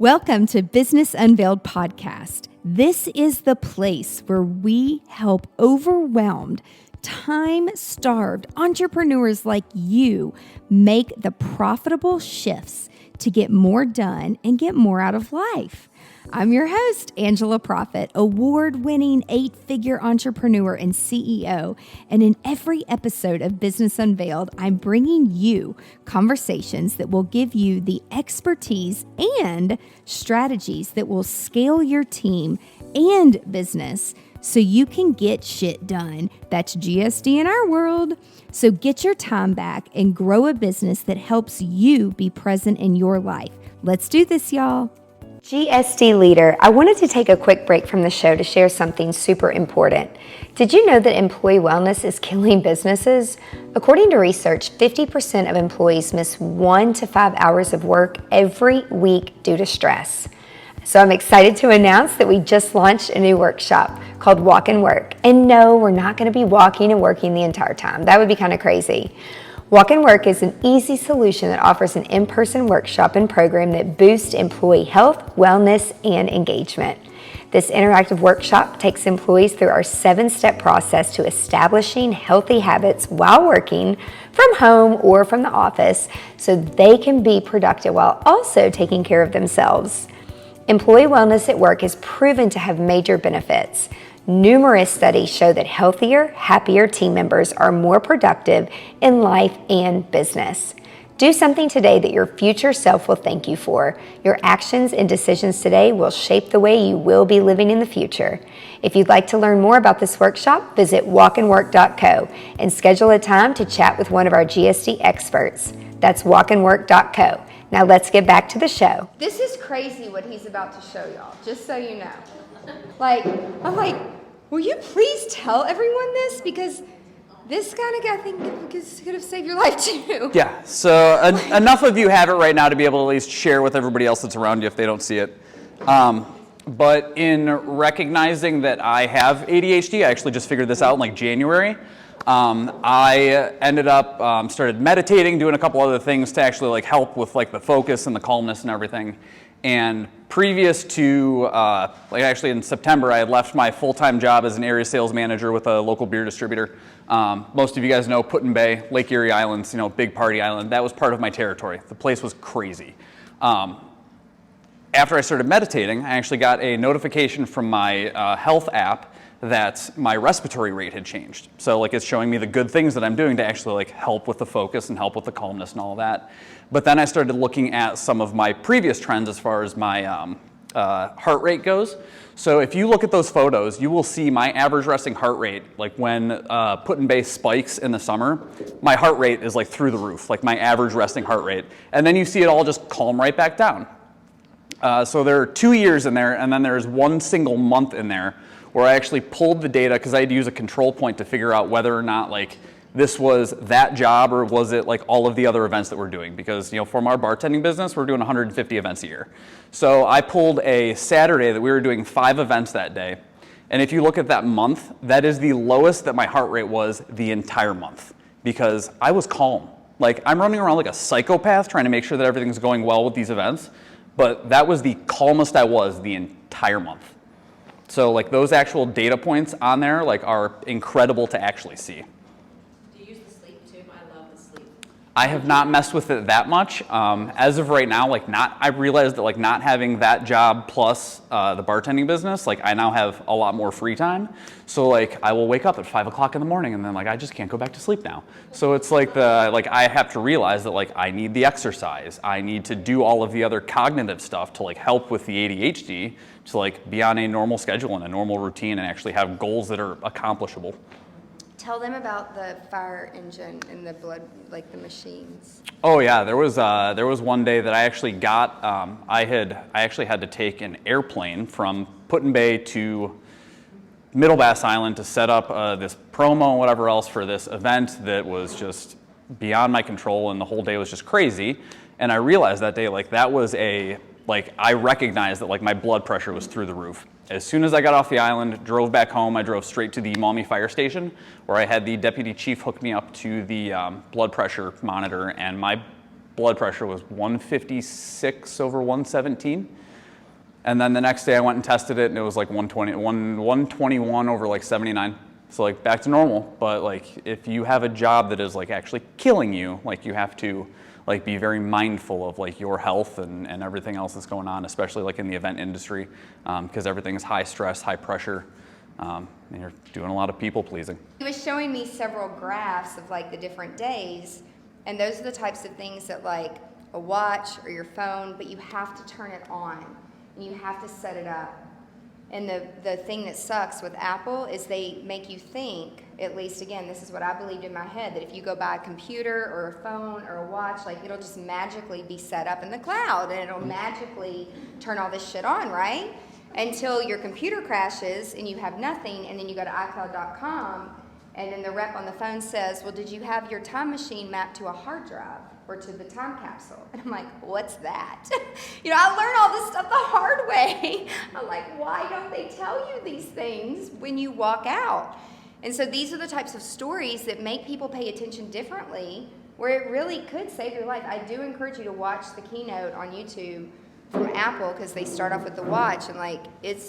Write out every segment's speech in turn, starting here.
Welcome to Business Unveiled Podcast. This is the place where we help overwhelmed, time-starved entrepreneurs like you make the profitable shifts to get more done and get more out of life. I'm your host, Angela Proffitt, award-winning 8-figure entrepreneur and CEO. And in every episode of Business Unveiled, I'm bringing you conversations that will give you the expertise and strategies that will scale your team and business so you can get shit done. That's GSD in our world. So get your time back and grow a business that helps you be present in your life. Let's do this, y'all. GSD leader, I wanted to take a quick break from the show to share something super important. Did you know that employee wellness is killing businesses? According to research, 50% of employees miss 1 to 5 hours of work every week due to stress. So I'm excited to announce that we just launched a new workshop called Walk and Work. And no, we're not going to be walking and working the entire time. That would be kind of crazy. Walk and Work is an easy solution that offers an in-person workshop and program that boosts employee health, wellness, and engagement. This interactive workshop takes employees through our 7-step process to establishing healthy habits while working from home or from the office so they can be productive while also taking care of themselves. Employee wellness at work is proven to have major benefits. Numerous studies show that healthier, happier team members are more productive in life and business. Do something today that your future self will thank you for. Your actions and decisions today will shape the way you will be living in the future. If you'd like to learn more about this workshop, visit walkandwork.co and schedule a time to chat with one of our GSD experts. That's walkandwork.co. Now let's get back to the show. This is crazy what he's about to show y'all, just so you know. I'm like, will you please tell everyone this? Because this kind of guy, I think, could have saved your life too. Yeah, so enough of you have it right now to be able to at least share with everybody else that's around you if they don't see it. But in recognizing that I have ADHD, I actually just figured this out in like January. I ended up, started meditating, doing a couple other things to actually like help with like the focus and the calmness and everything. And previous to, actually in September, I had left my full-time job as an area sales manager with a local beer distributor. Most of you guys know Put-in-Bay, Lake Erie Islands, big party island. That was part of my territory. The place was crazy. After I started meditating, I actually got a notification from my health app that my respiratory rate had changed. So it's showing me the good things that I'm doing to actually help with the focus and help with the calmness and all of that. But then I started looking at some of my previous trends as far as my heart rate goes. So if you look at those photos, you will see my average resting heart rate, when Put-in-Bay spikes in the summer, my heart rate is through the roof, my average resting heart rate. And then you see it all just calm right back down. So there are 2 years in there, and then there's one single month in there where I actually pulled the data because I had to use a control point to figure out whether or not this was that job or was it all of the other events that we're doing. Because from our bartending business, we're doing 150 events a year. So I pulled a Saturday that we were doing 5 events that day. And if you look at that month, that is the lowest that my heart rate was the entire month because I was calm. I'm running around like a psychopath trying to make sure that everything's going well with these events. But that was the calmest I was the entire month. So those actual data points on there are incredible to actually see. Do you use the sleep too? I love the sleep. I have not messed with it that much. As of right now, I realized that not having that job plus the bartending business, I now have a lot more free time. So I will wake up at 5 o'clock in the morning and then I just can't go back to sleep now. So it's I have to realize that I need the exercise. I need to do all of the other cognitive stuff to help with the ADHD to be on a normal schedule and a normal routine and actually have goals that are accomplishable. Tell them about the fire engine and the blood, the machines. Oh yeah, there was one day that I actually got. I actually had to take an airplane from Put-in-Bay to Middle Bass Island to set up this promo and whatever else for this event that was just beyond my control, and the whole day was just crazy. And I realized that day that was I recognized that my blood pressure was through the roof. As soon as I got off the island, drove back home, I drove straight to the Maumee Fire Station where I had the deputy chief hook me up to the blood pressure monitor, and my blood pressure was 156/117. And then the next day I went and tested it, and it was like 121 over like 79. So like back to normal. But like if you have a job that is like actually killing you, like you have to like be very mindful of like your health and everything else that's going on, especially like in the event industry, because everything is high stress, high pressure, and you're doing a lot of people pleasing. He was showing me several graphs of like the different days, and those are the types of things that like a watch or your phone, but you have to turn it on and you have to set it up. And the thing that sucks with Apple is they make you think, at least again, this is what I believed in my head, that if you go buy a computer or a phone or a watch, like it'll just magically be set up in the cloud and it'll magically turn all this shit on, right? Until your computer crashes and you have nothing, and then you go to iCloud.com and then the rep on the phone says, well, did you have your time machine mapped to a hard drive or to the time capsule? And I'm like, what's that? You know, I learned all this stuff the hard way. I'm like, why don't they tell you these things when you walk out? And so these are the types of stories that make people pay attention differently, where it really could save your life. I do encourage you to watch the keynote on YouTube from Apple, because they start off with the watch, and like,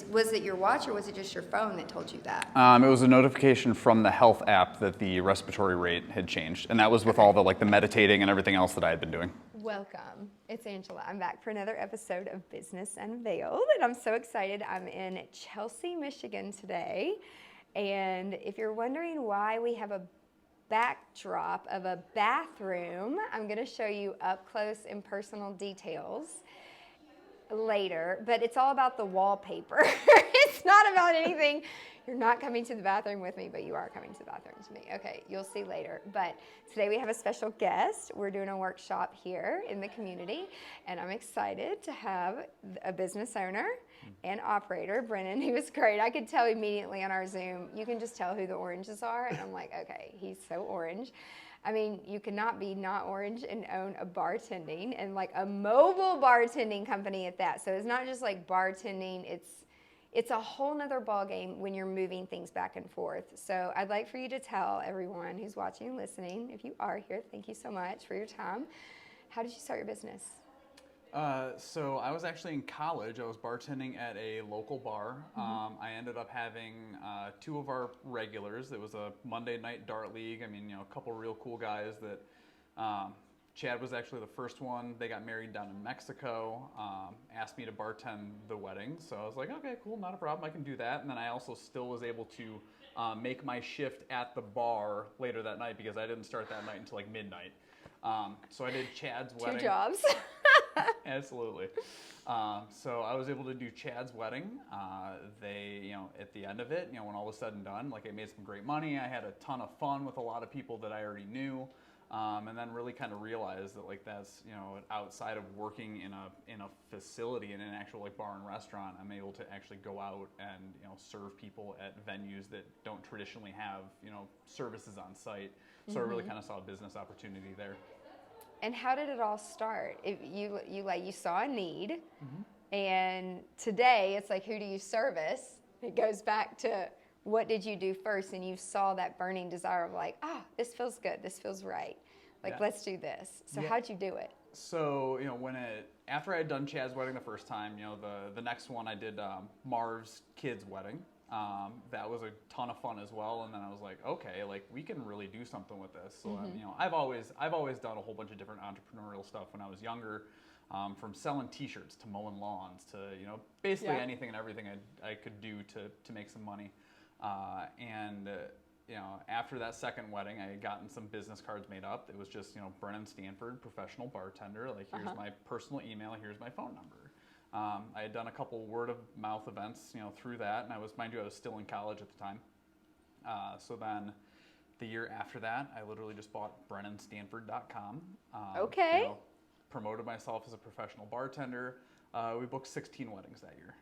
was it your watch or was it just your phone that told you that? It was a notification from the health app that the respiratory rate had changed, and that was with all the like the meditating and everything else that I had been doing. Welcome. It's Angela. I'm back for another episode of Business Unveiled, and I'm so excited. I'm in Chelsea, Michigan today, and if you're wondering why we have a backdrop of a bathroom, I'm going to show you up close and personal details later, but it's all about the wallpaper. It's not about anything. You're not coming to the bathroom with me, but you are coming to the bathroom with me. Okay, you'll see later. But today we have a special guest. We're doing a workshop here in the community, and I'm excited to have a business owner and operator, Brennan. He was great. I could tell immediately on our Zoom, you can just tell who the oranges are, and I'm like, okay, he's so orange. I mean, you cannot be not orange and own a bartending, and like a mobile bartending company at that. So it's not just like bartending, it's a whole nother ballgame when you're moving things back and forth. So I'd like for you to tell everyone who's watching and listening, if you are here, thank you so much for your time. How did you start your business? So I was actually in college. I was bartending at a local bar. I ended up having two of our regulars. It was a Monday night dart league. I mean, you know, a couple real cool guys that Chad was actually the first one. They got married down in Mexico, asked me to bartend the wedding. So I was like, okay, cool, not a problem. I can do that. And then I also still was able to make my shift at the bar later that night, because I didn't start that night until like midnight. So I did Chad's wedding. 2 jobs. Absolutely. So I was able to do Chad's wedding. They, you know, at the end of it, you know, when all was said and done, like I made some great money. I had a ton of fun with a lot of people that I already knew. And then really kind of realized that like that's, you know, outside of working in a facility, in an actual like bar and restaurant, I'm able to actually go out and, you know, serve people at venues that don't traditionally have, you know, services on site. So I really kind of saw a business opportunity there. And how did it all start? If you saw a need, and today it's like, who do you service? It goes back to what did you do first, and you saw that burning desire of like, this feels good, this feels right, like let's do this. So how'd you do it? So, you know, after I had done Chad's wedding the first time, you know, the next one I did Marv's kid's wedding. That was a ton of fun as well, and then I was like, okay, like we can really do something with this. So you know, I've always done a whole bunch of different entrepreneurial stuff when I was younger, from selling T-shirts to mowing lawns to, you know, basically anything and everything I could do to make some money. You know, after that second wedding, I had gotten some business cards made up. It was just, you know, Brennan Stanford, professional bartender. Like, here's my personal email, here's my phone number. I had done a couple word of mouth events, you know, through that, and I was still in college at the time. So then the year after that, I literally just bought BrennanStanford.com. Okay. You know, promoted myself as a professional bartender. We booked 16 weddings that year.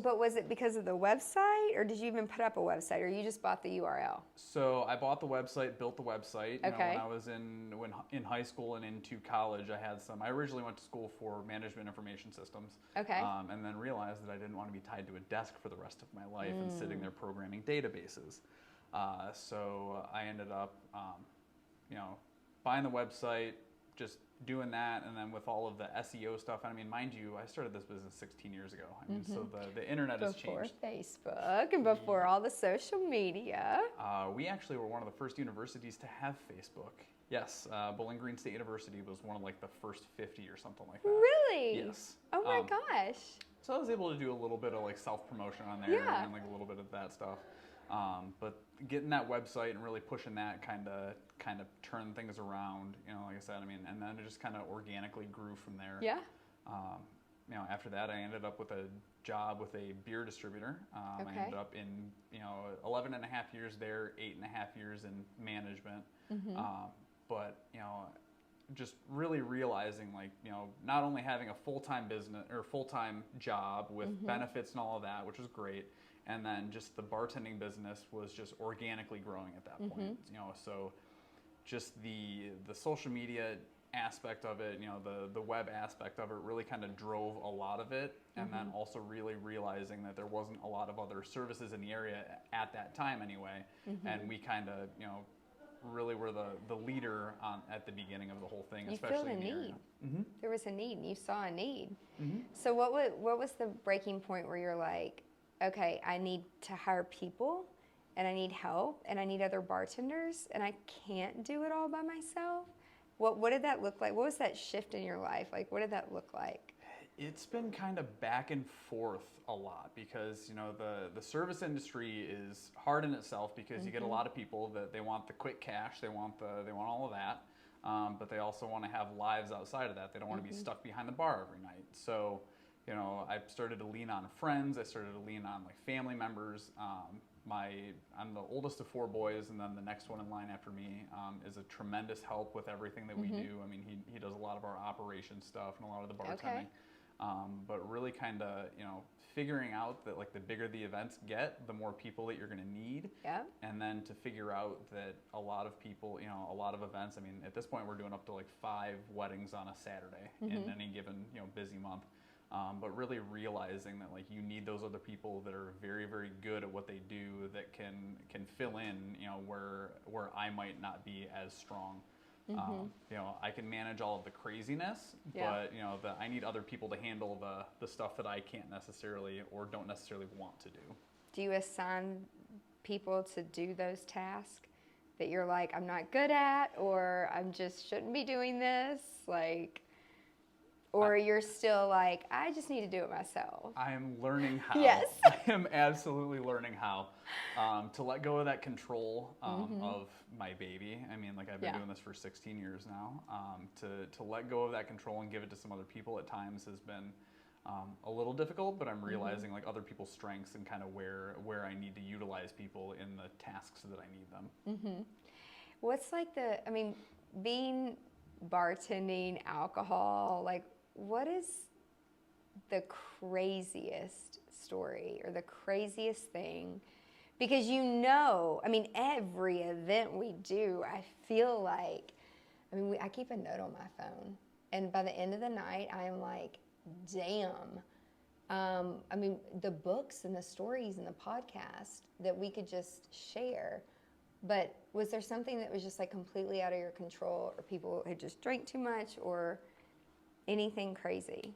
But was it because of the website, or did you even put up a website, or you just bought the URL? So I bought the website, built the website. You know, Okay. when I was in high school and into college, I originally went to school for management information systems. Okay. And then realized that I didn't want to be tied to a desk for the rest of my life and sitting there programming databases. So I ended up, you know, buying the website, just doing that, and then with all of the SEO stuff, I mean, mind you, I started this business 16 years ago. I mean, so the internet has changed. Before Facebook and before all the social media. We actually were one of the first universities to have Facebook. Yes, Bowling Green State University was one of like the first 50 or something like that. Really? Yes. Oh my gosh. So I was able to do a little bit of like self-promotion on there and like a little bit of that stuff. But getting that website and really pushing that kind of turned things around, you know, like I said, I mean, and then it just kind of organically grew from there. Yeah. You know, after that, I ended up with a job with a beer distributor. I ended up in, 11 and a half years there, 8.5 years in management. But, just really realizing, like, not only having a full-time business or full-time job with benefits and all of that, which was great, and then just the bartending business was just organically growing at that point. So just the social media aspect of it, the web aspect of it really kind of drove a lot of it. And then also really realizing that there wasn't a lot of other services in the area at that time anyway. And we kind of, really were the leader at the beginning of the whole thing, especially in the area. There was a need, and you saw a need. So what was the breaking point where you're like, okay, I need to hire people, and I need help, and I need other bartenders, and I can't do it all by myself? What did that look like? What was that shift in your life? Like, what did that look like? It's been kind of back and forth a lot because, the service industry is hard in itself because you get a lot of people that they want the quick cash, they want all of that, but they also want to have lives outside of that. They don't want to be stuck behind the bar every night. So, I started to lean on friends. I started to lean on like family members. I'm the oldest of 4 boys, and then the next one in line after me is a tremendous help with everything that we do. I mean, he does a lot of our operation stuff and a lot of the bartending. Okay. But really kind of, figuring out that like the bigger the events get, the more people that you're going to need. Yeah. And then to figure out that a lot of people, a lot of events, I mean, at this point we're doing up to like 5 weddings on a Saturday in any given, busy month. But really realizing that like you need those other people that are very, very good at what they do that can fill in, where I might not be as strong. I can manage all of the craziness, but I need other people to handle the stuff that I can't necessarily or don't necessarily want to do. Do you assign people to do those tasks that you're like, I'm not good at, or I'm just shouldn't be doing this, like? Or you're still like, I just need to do it myself? I am learning how. Yes. I am absolutely learning how to let go of that control of my baby. I mean, like I've been doing this for 16 years now. To let go of that control and give it to some other people at times has been a little difficult, but I'm realizing like other people's strengths and kind of where I need to utilize people in the tasks that I need them. What's like being bartending, alcohol, like, what is the craziest story or the craziest thing? Because every event we do, I feel like, I keep a note on my phone, and by the end of the night, I am like, damn. The books and the stories and the podcast that we could just share. But was there something that was just like completely out of your control, or people had just drank too much, or anything crazy?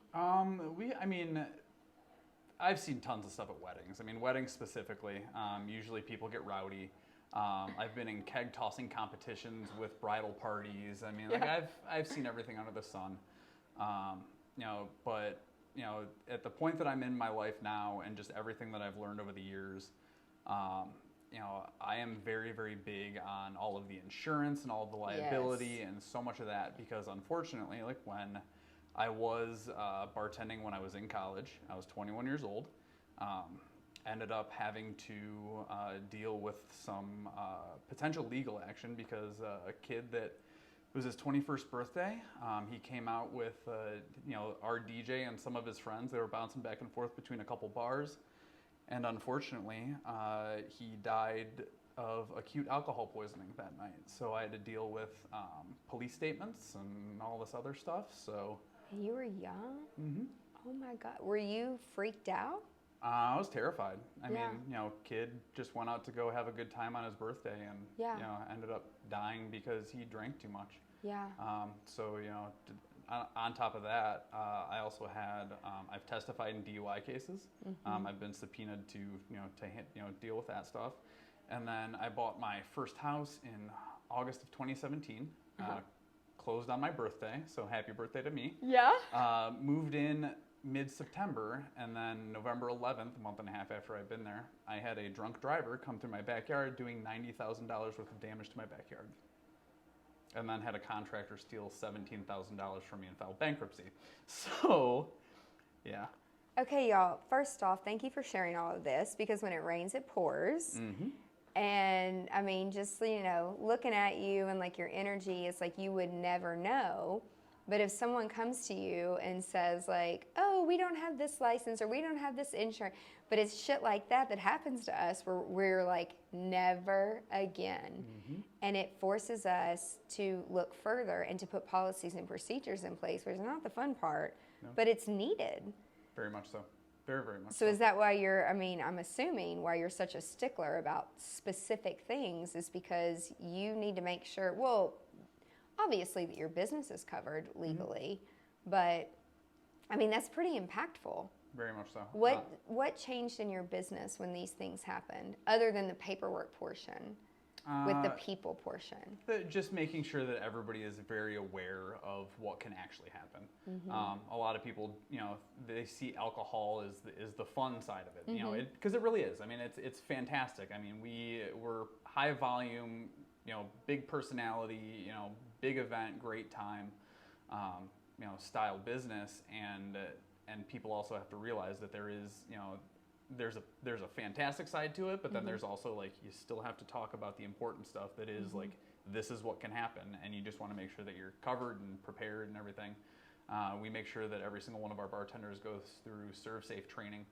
I've seen tons of stuff at weddings. Weddings specifically, usually people get rowdy. I've been in keg tossing competitions with bridal parties. I've seen everything under the sun. But at the point that I'm in my life now and just everything that I've learned over the years, I am very, very big on all of the insurance and all of the liability and so much of that, because unfortunately, like when I was bartending when I was in college, I was 21 years old, ended up having to deal with some potential legal action because a kid that it was his 21st birthday. He came out with, our DJ and some of his friends. They were bouncing back and forth between a couple bars. And unfortunately, he died of acute alcohol poisoning that night. So I had to deal with police statements and all this other stuff. So you were young? Mm-hmm. Oh my God. Were you freaked out? I was terrified. I mean, kid just went out to go have a good time on his birthday and, ended up dying because he drank too much. Yeah. So, on top of that, I also had, I've testified in DUI cases. I've been subpoenaed to deal with that stuff. And then I bought my first house in August of 2017, closed on my birthday, so happy birthday to me. Yeah. Moved in mid-September, and then November 11th, a month and a half after I'd been there, I had a drunk driver come through my backyard doing $90,000 worth of damage to my backyard. And then had a contractor steal $17,000 from me and file bankruptcy. So, yeah. Okay, y'all, first off, thank you for sharing all of this, because when it rains, it pours. And I mean, just, looking at you and like your energy, it's like you would never know. But if someone comes to you and says like, oh, we don't have this license or we don't have this insurance, but it's shit like that happens to us where we're like, never again. And it forces us to look further and to put policies and procedures in place, which is not the fun part, but it's needed. Very much so. Very, very much so. Is that why I'm assuming why you're such a stickler about specific things is because you need to make sure, well, obviously that your business is covered legally, but I mean, that's pretty impactful. Very much so. What changed in your business when these things happened, other than the paperwork portion, with the people portion? Just making sure that everybody is very aware of what can actually happen. A lot of people, they see alcohol as the fun side of it, because it really is. I mean, it's fantastic. I mean, we're high volume, big personality, big event, great time, style business, and people also have to realize that there is, there's a fantastic side to it, but then there's also like you still have to talk about the important stuff that is like this is what can happen, and you just want to make sure that you're covered and prepared and everything. We make sure that every single one of our bartenders goes through serve safe training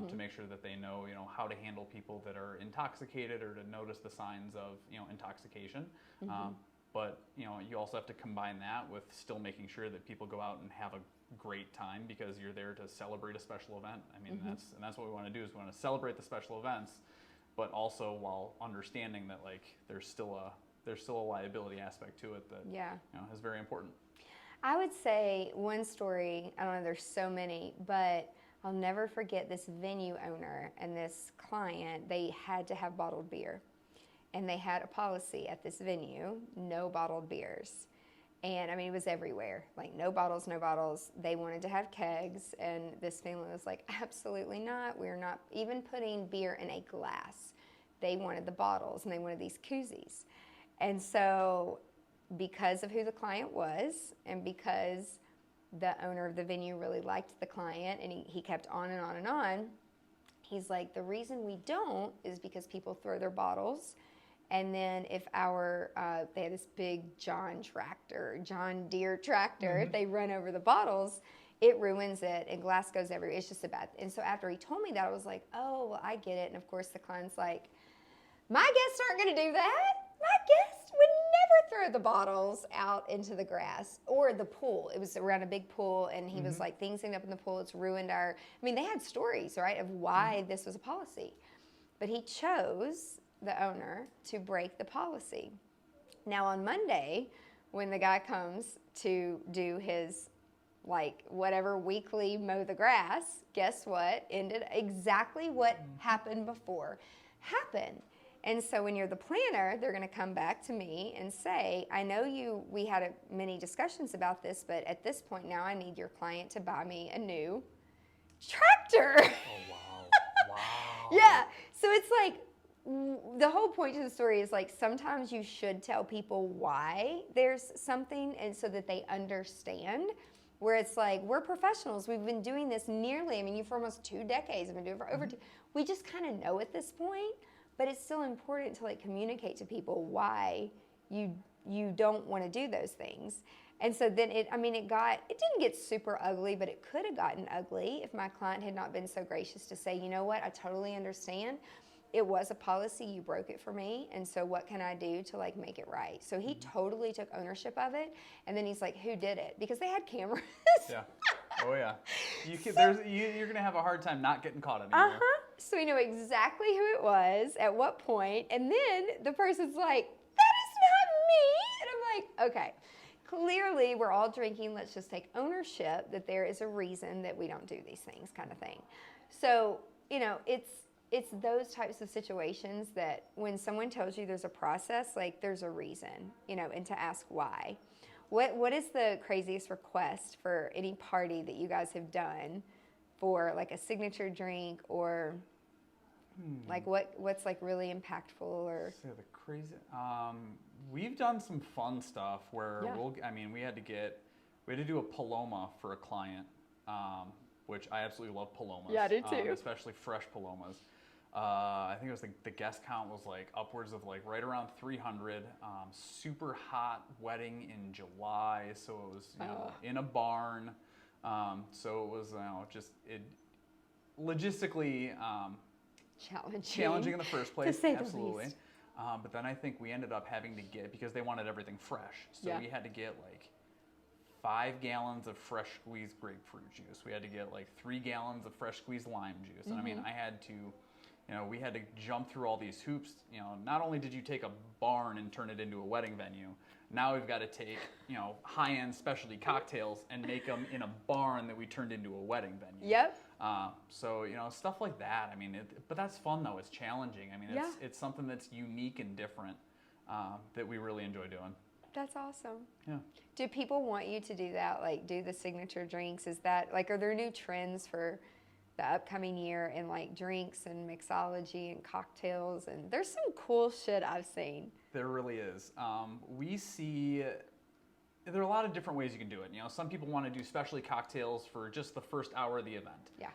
to make sure that they know how to handle people that are intoxicated or to notice the signs of intoxication. But you also have to combine that with still making sure that people go out and have a great time, because you're there to celebrate a special event. I mean, that's what we want to do, is we want to celebrate the special events, but also while understanding that like there's still a liability aspect to it that is very important. I would say one story, I don't know, there's so many, but I'll never forget this venue owner and this client. They had to have bottled beer, and they had a policy at this venue, no bottled beers. And I mean, it was everywhere, like no bottles, no bottles. They wanted to have kegs, and this family was like, absolutely not. We're not even putting beer in a glass. They wanted the bottles, and they wanted these koozies. And so because of who the client was, and because the owner of the venue really liked the client, and he kept on and on and on, he's like, the reason we don't is because people throw their bottles. And then if they had this big John Deere tractor, if they run over the bottles, it ruins it, and glass goes everywhere. It's just a bad. And so after he told me that, I was like, oh, well, I get it. And of course the client's like, my guests aren't going to do that. My guests would never throw the bottles out into the grass or the pool. It was around a big pool, and he was like, things ended up in the pool. It's ruined they had stories, right, of why this was a policy. But he chose, the owner, to break the policy. Now on Monday, when the guy comes to do his whatever weekly mow the grass, guess what? Ended exactly what happened before happened. And so when you're the planner, they're going to come back to me and say, I know we had many discussions about this, but at this point now I need your client to buy me a new tractor. Oh, wow. Wow. Yeah. So it's like, the whole point to the story is like sometimes you should tell people why there's something, and so that they understand, where it's like, we're professionals. We've been doing this for almost 2 decades. I've been doing it for over 2. We just kind of know at this point, but it's still important to communicate to people why you don't want to do those things. And so then it didn't get super ugly, but it could have gotten ugly if my client had not been so gracious to say, you know what, I totally understand. It was a policy, you broke it for me, and so what can I do to make it right? So he totally took ownership of it, and then he's like, who did it? Because they had cameras. Yeah. Oh yeah. You're gonna have a hard time not getting caught anymore. So we know exactly who it was, at what point, and then the person's like, that is not me. And I'm like, okay. clearly we're all drinking. Let's just take ownership that there is a reason that we don't do these things, kind of thing. So, you know, it's those types of situations that when someone tells you there's a process, like there's a reason, you know, and to ask why. What is the craziest request for any party that you guys have done for like a signature drink, or like what's like really impactful? Or so the crazy, we've done some fun stuff where we had to do a paloma for a client, which I absolutely love palomas. Yeah, I do too. Especially fresh palomas. I think it was the guest count was like upwards of like right around 300. Super hot wedding in July, so it was in a barn. So it was logistically challenging in the first place. To say absolutely. The least. But then I think we ended up having to get, because they wanted everything fresh, so we had to get like 5 gallons of fresh squeezed grapefruit juice. We had to get like 3 gallons of fresh squeezed lime juice. And I mean, I had to, we had to jump through all these hoops. Not only did you take a barn and turn it into a wedding venue, now we've got to take, high-end specialty cocktails and make them in a barn that we turned into a wedding venue. Yep. So, stuff like that. I mean, but that's fun though. It's challenging. I mean, it's something that's unique and different that we really enjoy doing. That's awesome. Yeah. Do people want you to do that? Like, do the signature drinks? Is that like, are there new trends for the upcoming year in like drinks and mixology and cocktails? And there's some cool shit I've seen. There really is. We see there are a lot of different ways you can do it. Some people want to do specialty cocktails for just the first hour of the event. Yeah.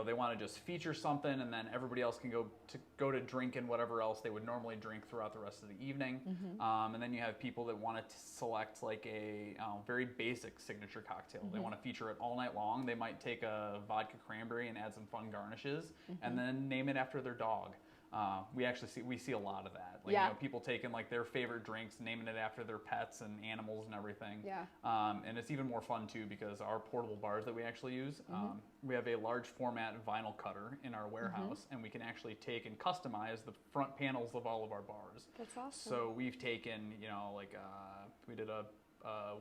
They want to just feature something, and then everybody else can go to drink and whatever else they would normally drink throughout the rest of the evening. And then you have people that want to select like a very basic signature cocktail. They want to feature it all night long. They might take a vodka cranberry and add some fun garnishes, and then name it after their dog. We see a lot of that. Like, people taking like their favorite drinks, naming it after their pets and animals and everything. Yeah. And it's even more fun too because our portable bars that we actually use, we have a large format vinyl cutter in our warehouse, and we can actually take and customize the front panels of all of our bars. That's awesome. So we've taken, we did a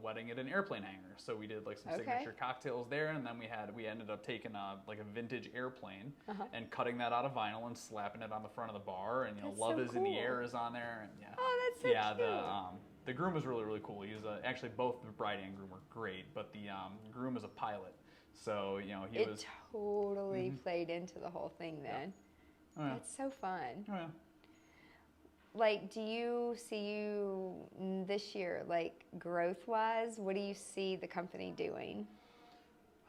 wedding at an airplane hangar, so we did like some signature cocktails there, and then we ended up taking a vintage airplane and cutting that out of vinyl and slapping it on the front of the bar, and That's Love so is in the cool. Air is on there, and Oh, that's so cute. the groom was really, really cool. He was actually both the bride and groom were great, but the groom is a pilot, so he was totally played into the whole thing then. Oh, yeah. That's so fun. Oh, yeah. Like, do you see this year, like growth-wise, what do you see the company doing?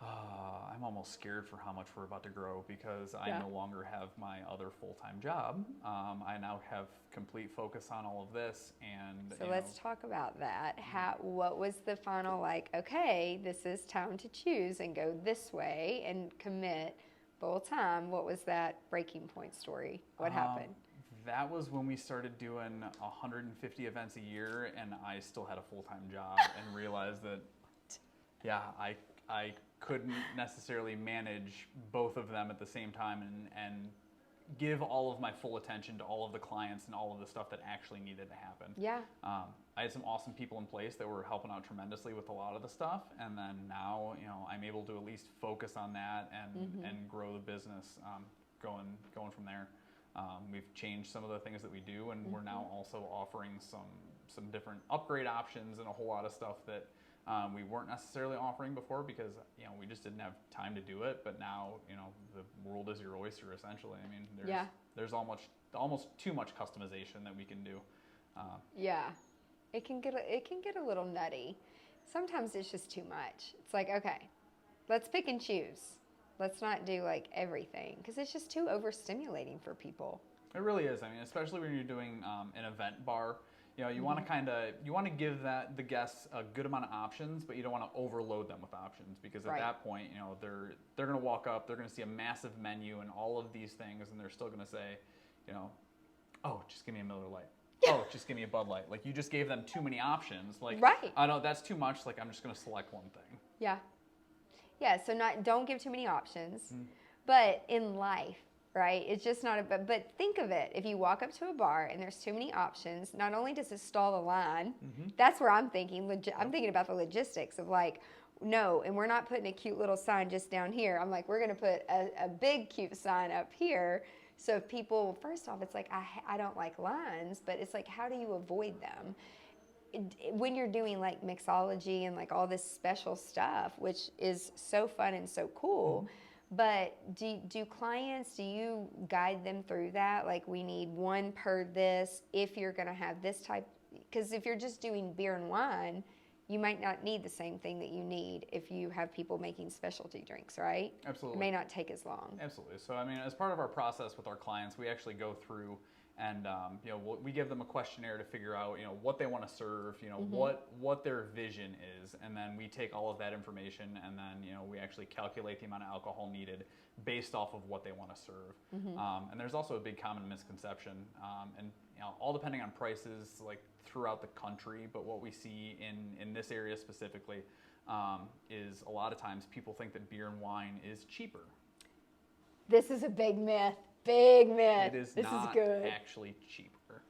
I'm almost scared for how much we're about to grow because I no longer have my other full-time job. I now have complete focus on all of this, and so let's talk about that. What was the final, like, okay, this is time to choose and go this way and commit full time? What was that breaking point story? What happened? That was when we started doing 150 events a year, and I still had a full-time job, and realized that, I couldn't necessarily manage both of them at the same time and give all of my full attention to all of the clients and all of the stuff that actually needed to happen. Yeah. I had some awesome people in place that were helping out tremendously with a lot of the stuff, and then now, I'm able to at least focus on that and grow the business going from there. We've changed some of the things that we do, and we're now also offering some different upgrade options and a whole lot of stuff that we weren't necessarily offering before because we just didn't have time to do it. But now the world is your oyster essentially. I mean, there's almost too much customization that we can do. It can get a little nutty. Sometimes it's just too much. It's like, okay, let's pick and choose. Let's not do like everything because it's just too overstimulating for people. It really is. I mean, especially when you're doing an event bar, you want to give the guests a good amount of options, but you don't want to overload them with options because at that point, they're going to walk up, they're going to see a massive menu and all of these things, and they're still going to say, oh, just give me a Miller Lite. Oh, just give me a Bud Light. Like, you just gave them too many options. Like, I know that's too much. Like, I'm just going to select one thing. Yeah. Yeah, so don't give too many options. But in life, right? It's just not a, but think of it. If you walk up to a bar and there's too many options, not only does it stall the line, that's where I'm thinking, I'm thinking about the logistics of like, no, and we're not putting a cute little sign just down here. I'm like, we're going to put a big cute sign up here. So if people, first off, it's like, I don't like lines, but it's like, how do you avoid them? When you're doing like mixology and like all this special stuff, which is so fun and so cool, but do clients, do you guide them through that? Like, we need one per this if you're going to have this type, because if you're just doing beer and wine, you might not need the same thing that you need if you have people making specialty drinks, right? Absolutely. It may not take as long. Absolutely. So, I mean, as part of our process with our clients, we actually go through and, you know, we give them a questionnaire to figure out, you know, what they want to serve, you know, what their vision is. And then we take all of that information and then, you know, we actually calculate the amount of alcohol needed based off of what they want to serve. And there's also a big common misconception, and, you know, all depending on prices, like throughout the country, but what we see in this area specifically is a lot of times people think that beer and wine is cheaper. This is a big myth. Big myth. It is this not is good. actually cheaper.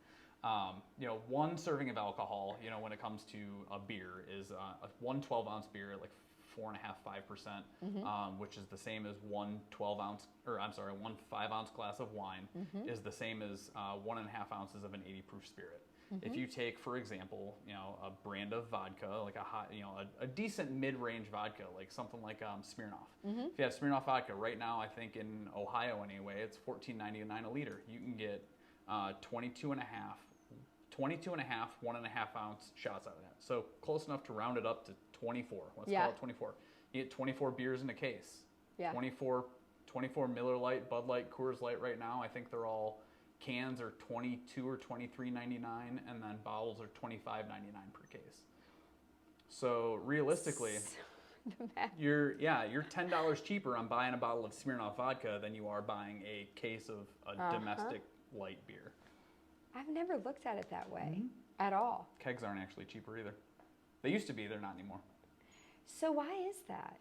You know, one serving of alcohol, you know, when it comes to a beer is a 1 12-ounce beer at like 4.5–5%, which is the same as 1 5-ounce glass of wine is the same as 1.5 ounces of an 80 proof spirit. If you take, for example, you know, a brand of vodka, like a hot, you know, a decent mid-range vodka, like something like Smirnoff. If you have Smirnoff vodka right now, I think in Ohio anyway, it's $14.99 a liter. You can get 22 and a half 1.5 ounce shots out of that. So close enough to round it up to 24. Let's call it 24. You get 24 beers in a case. 24 Miller Lite, Bud Light, Coors Light right now. I think they're all cans are $22 or $23.99, and then bottles are $25.99 per case. So realistically, you're $10 cheaper on buying a bottle of Smirnoff vodka than you are buying a case of a domestic light beer. I've never looked at it that way at all. Kegs aren't actually cheaper either. They used to be, they're not anymore. So why is that?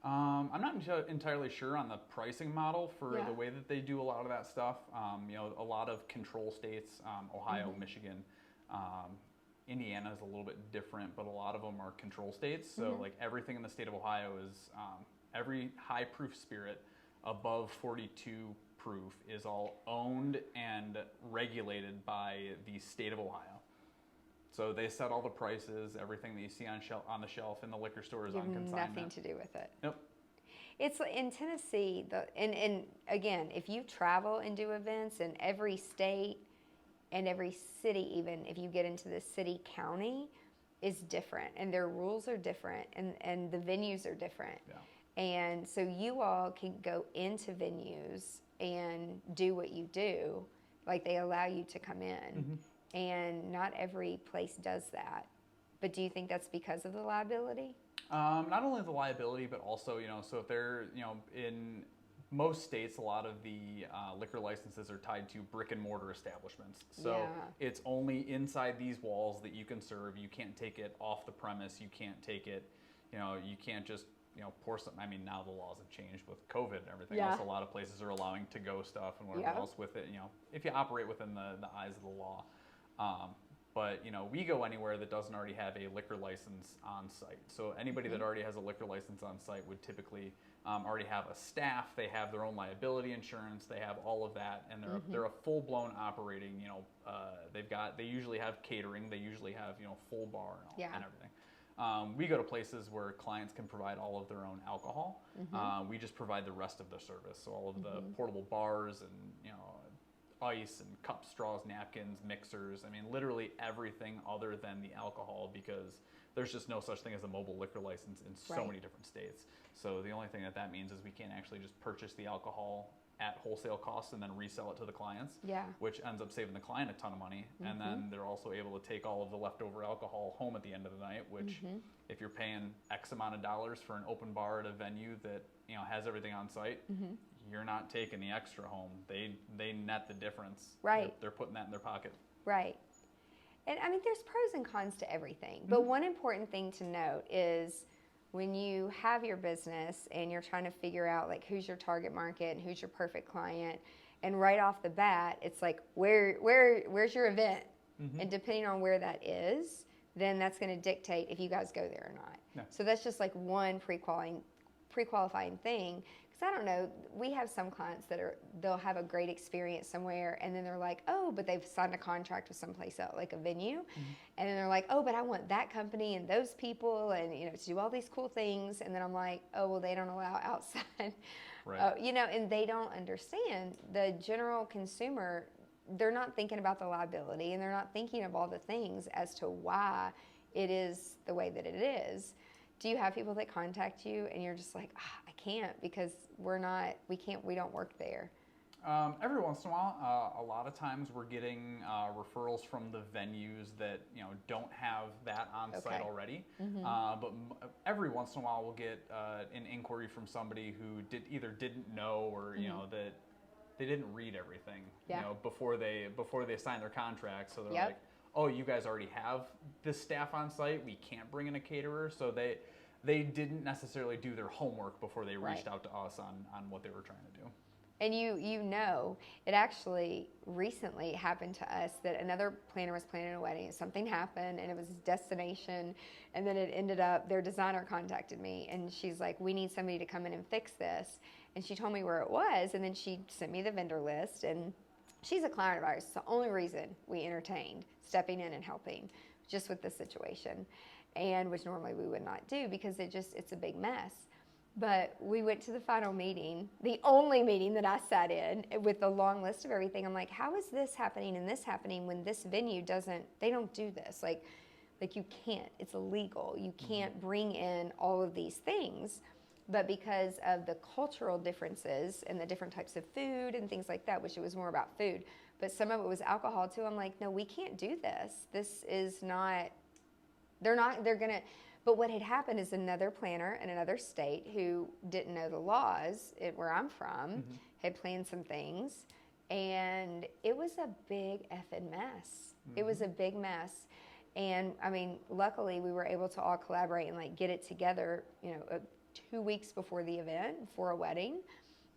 I'm not entirely sure on the pricing model for the way that they do a lot of that stuff. You know, a lot of control states, Ohio, Michigan, Indiana is a little bit different, but a lot of them are control states. So like everything in the state of Ohio is, every high proof spirit above 42 proof is all owned and regulated by the state of Ohio. So they set all the prices. Everything that you see on the shelf in the liquor store is on consignment. Nothing to do with it. Nope. It's in Tennessee, and again, if you travel and do events in every state and every city, even if you get into the city county, is different, and their rules are different, and the venues are different. Yeah. And so you all can go into venues and do what you do, like they allow you to come in. And not every place does that. But do you think that's because of the liability? Not only the liability, but also, you know, so if they're, you know, in most states, a lot of the liquor licenses are tied to brick and mortar establishments. So it's only inside these walls that you can serve. You can't take it off the premise. You can't take it, you know, you can't just, you know, pour something. I mean, now the laws have changed with COVID and everything else. A lot of places are allowing to-go stuff and whatever else with it, you know, if you operate within the eyes of the law. But, you know, we go anywhere that doesn't already have a liquor license on site. So anybody that already has a liquor license on site would typically already have a staff. They have their own liability insurance. They have all of that, and they're a full-blown operating. You know, they usually have catering. They usually have, you know, full bar and everything. We go to places where clients can provide all of their own alcohol. We just provide the rest of the service. So all of the portable bars and, you know, ice and cups, straws, napkins, mixers. I mean, literally everything other than the alcohol, because there's just no such thing as a mobile liquor license in so many different states. So the only thing that means is we can't actually just purchase the alcohol at wholesale costs and then resell it to the clients, which ends up saving the client a ton of money. And then they're also able to take all of the leftover alcohol home at the end of the night, which if you're paying X amount of dollars for an open bar at a venue that, you know, has everything on site, you're not taking the extra home. They net the difference. They're putting that in their pocket. Right. And I mean, there's pros and cons to everything. But one important thing to note is when you have your business and you're trying to figure out like who's your target market and who's your perfect client, and right off the bat, it's like where's your event, and depending on where that is, then that's going to dictate if you guys go there or not. Yeah. So that's just like one pre-qualifying thing. Because I don't know, we have some clients they'll have a great experience somewhere, and then they're like, oh, but they've signed a contract with someplace else, like a venue, and then they're like, oh, but I want that company and those people, and to do all these cool things, and then I'm like, oh, well, they don't allow outside, Right. and they don't understand the general consumer. They're not thinking about the liability, and they're not thinking of all the things as to why it is the way that it is. Do you have people that contact you and you're just like, I can't because we don't work there? Every once in a while, a lot of times we're getting referrals from the venues that don't have that on site already. But every once in a while we'll get an inquiry from somebody who either didn't know or that they didn't read everything before they sign their contract. So they're like, oh, you guys already have this staff on site. We can't bring in a caterer. So they didn't necessarily do their homework before they reached out to us on what they were trying to do. And it actually recently happened to us that another planner was planning a wedding. Something happened, and it was his destination, and then it ended up, their designer contacted me, and she's like, we need somebody to come in and fix this. And she told me where it was, and then she sent me the vendor list, and she's a client of ours. It's the only reason we entertained stepping in and helping just with this situation, and which normally we would not do because it's a big mess. But we went to the final meeting, the only meeting that I sat in with a long list of everything. I'm like, how is this happening and this happening when this venue they don't do this? Like you can't, it's illegal. You can't bring in all of these things. But because of the cultural differences and the different types of food and things like that, which it was more about food, but some of it was alcohol too. I'm like, no, we can't do this. This is not, they're going to, but what had happened is another planner in another state who didn't know the laws where I'm from had planned some things, and it was a big effing mess. It was a big mess. And I mean, luckily we were able to all collaborate and like get it together, 2 weeks before the event for a wedding.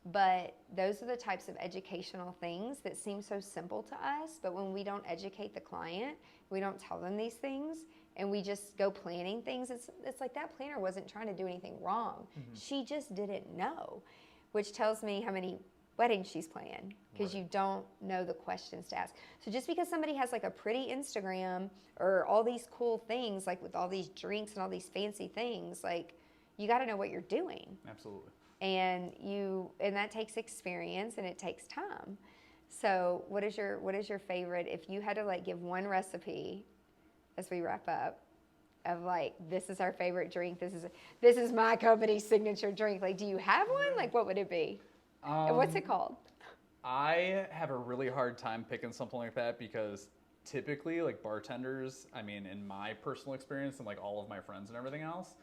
But those are the types of educational things that seem so simple to us, but when we don't educate the client, we don't tell them these things, and we just go planning things, it's like that planner wasn't trying to do anything wrong. She just didn't know, which tells me how many weddings she's planned, because you don't know the questions to ask. So just because somebody has like a pretty Instagram or all these cool things, like with all these drinks and all these fancy things, like you got to know what you're doing. Absolutely. And that takes experience and it takes time. So what is your favorite, if you had to like give one recipe as we wrap up of like, this is our favorite drink, this is my company's signature drink, like do you have one? Like what would it be? And what's it called? I have a really hard time picking something like that because typically like bartenders, I mean in my personal experience and like all of my friends and everything else,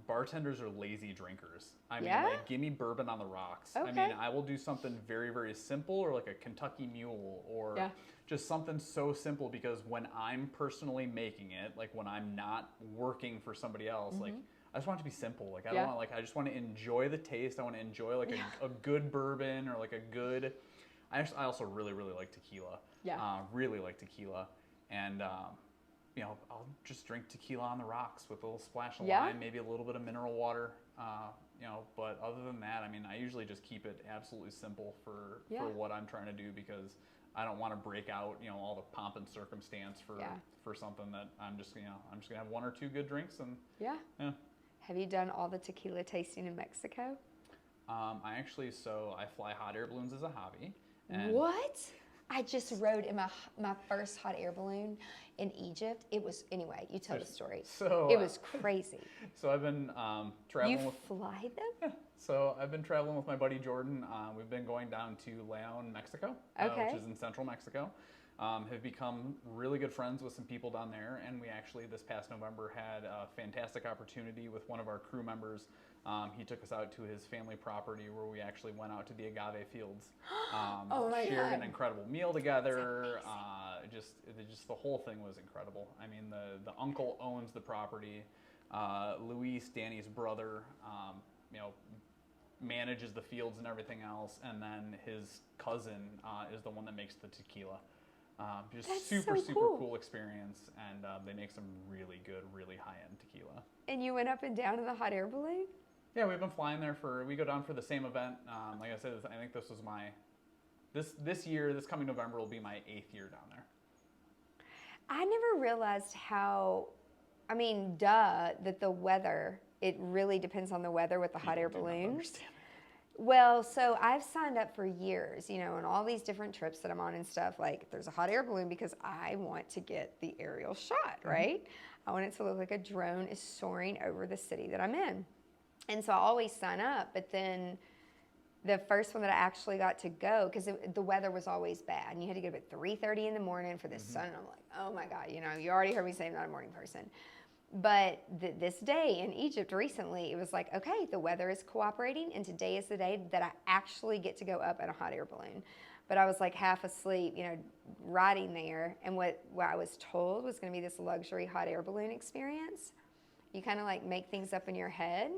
bartenders are lazy drinkers. I mean, like, give me bourbon on the rocks. Okay. I mean, I will do something very, very simple or like a Kentucky Mule or just something so simple because when I'm personally making it, like when I'm not working for somebody else, like I just want it to be simple. Like I don't want I just want to enjoy the taste. I want to enjoy like a good bourbon or like a good. I also really, really like tequila. Really like tequila, and I'll just drink tequila on the rocks with a little splash of lime, maybe a little bit of mineral water. But other than that, I mean, I usually just keep it absolutely simple for what I'm trying to do because I don't want to break out, all the pomp and circumstance for something that I'm just gonna have one or two good drinks and Have you done all the tequila tasting in Mexico? I fly hot air balloons as a hobby. And What? I just rode in my first hot air balloon in Egypt. It was, anyway, you tell the story. So, it was crazy. So I've been traveling You fly them? Yeah. So I've been traveling with my buddy Jordan. We've been going down to León, Mexico, which is in central Mexico. Have become really good friends with some people down there, and we actually this past November had a fantastic opportunity with one of our crew members. He took us out to his family property where we actually went out to the agave fields, shared an incredible meal together. Just the whole thing was incredible. I mean, the uncle owns the property. Luis, Danny's brother, manages the fields and everything else, and then his cousin is the one that makes the tequila. Just That's super so cool. cool experience, and they make some really good, really high-end tequila. And you went up and down in the hot air balloon? Yeah, we've been flying there we go down for the same event. Like I said, I think this was this coming November will be my 8th year down there. I never realized that the weather, it really depends on the weather with the hot air balloons. Well, so I've signed up for years, on all these different trips that I'm on and stuff. Like, there's a hot air balloon because I want to get the aerial shot, right? I want it to look like a drone is soaring over the city that I'm in. And so I always sign up, but then the first one that I actually got to go, because the weather was always bad, and you had to get up at 3:30 in the morning for the sun, and I'm like, oh my God, you already heard me say I'm not a morning person. But this day in Egypt recently, it was like, okay, the weather is cooperating, and today is the day that I actually get to go up in a hot air balloon. But I was like half asleep, riding there, and what I was told was going to be this luxury hot air balloon experience. You kind of like make things up in your head.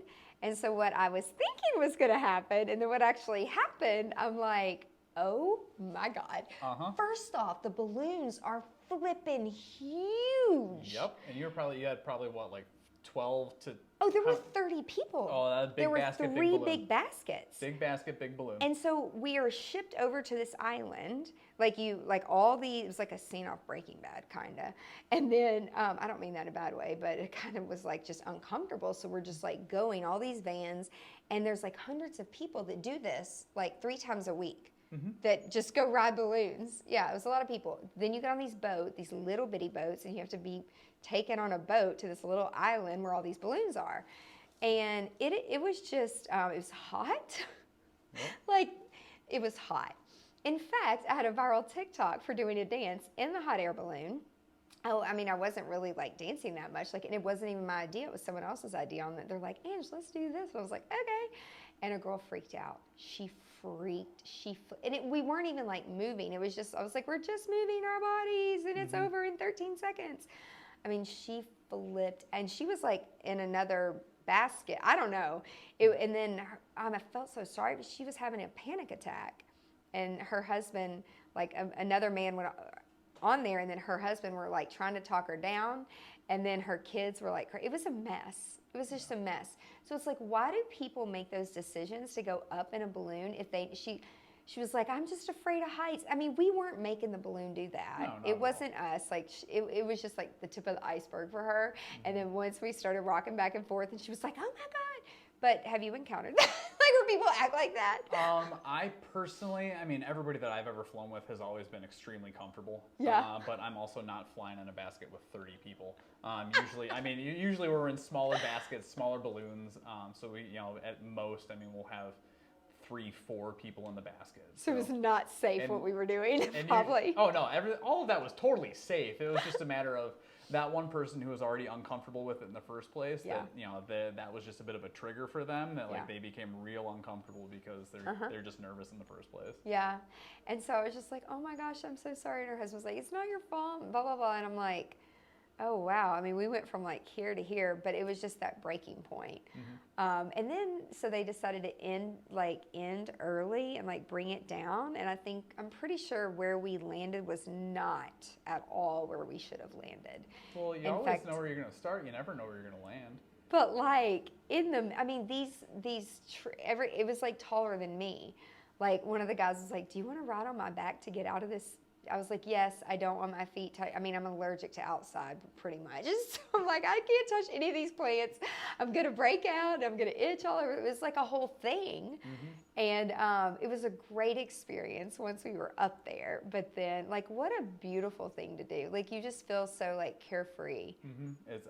And so what I was thinking was going to happen, and then what actually happened, I'm like, oh my God. First off, the balloons are flipping huge. Yep, and you had probably what, like 12 to... Oh, there were 30 people. Oh, that big basket, there were 3 big baskets. Big basket, big balloon. And so we are shipped over to this island, it was like a scene off Breaking Bad, kind of. And then, I don't mean that in a bad way, but it kind of was like just uncomfortable. So we're just like going, all these vans, and there's like hundreds of people that do this like 3 times a week. That just go ride balloons. Yeah, it was a lot of people. Then you get on these little bitty boats, and you have to be taken on a boat to this little island where all these balloons are. And it was just, it was hot. Yep. It was hot. In fact, I had a viral TikTok for doing a dance in the hot air balloon. Oh, I wasn't really like dancing that much. And it wasn't even my idea. It was someone else's idea on that. They're like, Ange, let's do this. And I was like, okay. And a girl freaked out. She freaked. We weren't even like moving. It was just, I was like, we're just moving our bodies, and it's over in 13 seconds. She flipped, and she was like in another basket. I don't know. And then I felt so sorry, but she was having a panic attack, and her husband, like another man went on there, and then her husband were like trying to talk her down, and then her kids were like, it was a mess. It was just a mess. So it's like, why do people make those decisions to go up in a balloon if she was like, I'm just afraid of heights. We weren't making the balloon do that. No, it wasn't us. Like, it was just like the tip of the iceberg for her. And then once we started rocking back and forth, and she was like, oh my God. But have you encountered that? Where people act like that? I personally, everybody that I've ever flown with has always been extremely comfortable. Yeah. But I'm also not flying in a basket with 30 people. Usually we're in smaller baskets, smaller balloons. So we, at most, we'll have 3-4 people in the basket. So it was not safe what we were doing, probably. Oh no, all of that was totally safe. It was just a matter of that one person who was already uncomfortable with it in the first place. Yeah. That was just a bit of a trigger for them. That they became real uncomfortable because they're just nervous in the first place. Yeah, and so I was just like, oh my gosh, I'm so sorry. And her husband was like, it's not your fault, blah blah blah. And I'm like, oh wow. We went from like here to here, but it was just that breaking point. And then so they decided to end early and like bring it down. And I'm pretty sure where we landed was not at all where we should have landed. Well, you always know where you're going to start. You never know where you're going to land. But like it was like taller than me. Like one of the guys was like, do you want to ride on my back to get out of this? I was like, yes, I don't want my feet tight. I'm allergic to outside pretty much. So I'm like, I can't touch any of these plants. I'm going to break out. I'm going to itch all over. It was like a whole thing. And it was a great experience once we were up there. But then, like, what a beautiful thing to do. Like, you just feel so, like, carefree.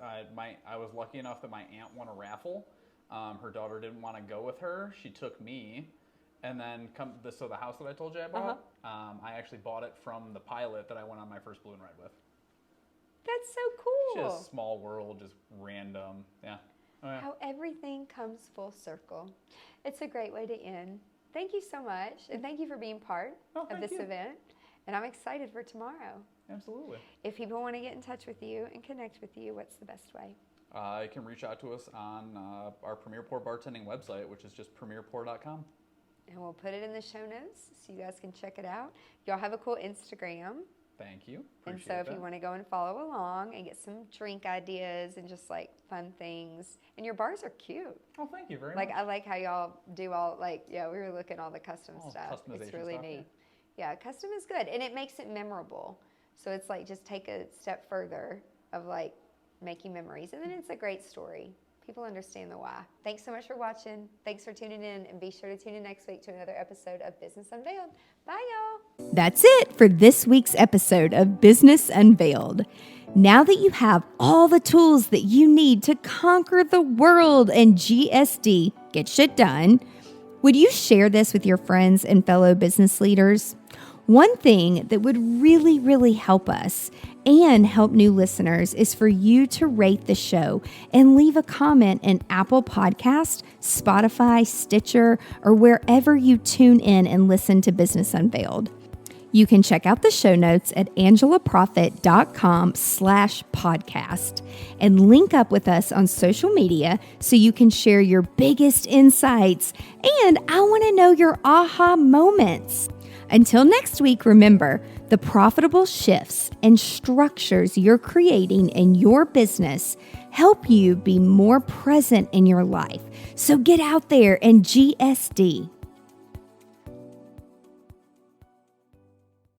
I was lucky enough that my aunt won a raffle. Her daughter didn't want to go with her. She took me. And then so the house that I told you I bought, I actually bought it from the pilot that I went on my first balloon ride with. That's so cool. Just small world, just random. Yeah. Oh, yeah. How everything comes full circle. It's a great way to end. Thank you so much, and thank you for being part of this event. And I'm excited for tomorrow. Absolutely. If people want to get in touch with you and connect with you, what's the best way? You can reach out to us on our Premier Pour Bartending website, which is just premierpour.com. And we'll put it in the show notes so you guys can check it out. Y'all have a cool Instagram. Thank you. And Appreciate so if that. you want to go and follow along and get some drink ideas and just like fun things. And your bars are cute. Oh, thank you very Like much. I like how y'all do all like, yeah, we were looking at all the custom stuff. It's customization really stuff, neat. Yeah, custom is good. And it makes it memorable. So it's like just take a step further of like making memories. And then it's a great story. People understand the why. Thanks so much for watching. Thanks for tuning in. And be sure to tune in next week to another episode of Business Unveiled. Bye, y'all. That's it for this week's episode of Business Unveiled. Now that you have all the tools that you need to conquer the world and GSD, get shit done, would you share this with your friends and fellow business leaders? One thing that would really, really help us and help new listeners is for you to rate the show and leave a comment in Apple Podcast, Spotify, Stitcher, or wherever you tune in and listen to Business Unveiled. You can check out the show notes at angelaproffitt.com/podcast and link up with us on social media so you can share your biggest insights. And I want to know your aha moments. Until next week, remember, the profitable shifts and structures you're creating in your business help you be more present in your life. So get out there and GSD.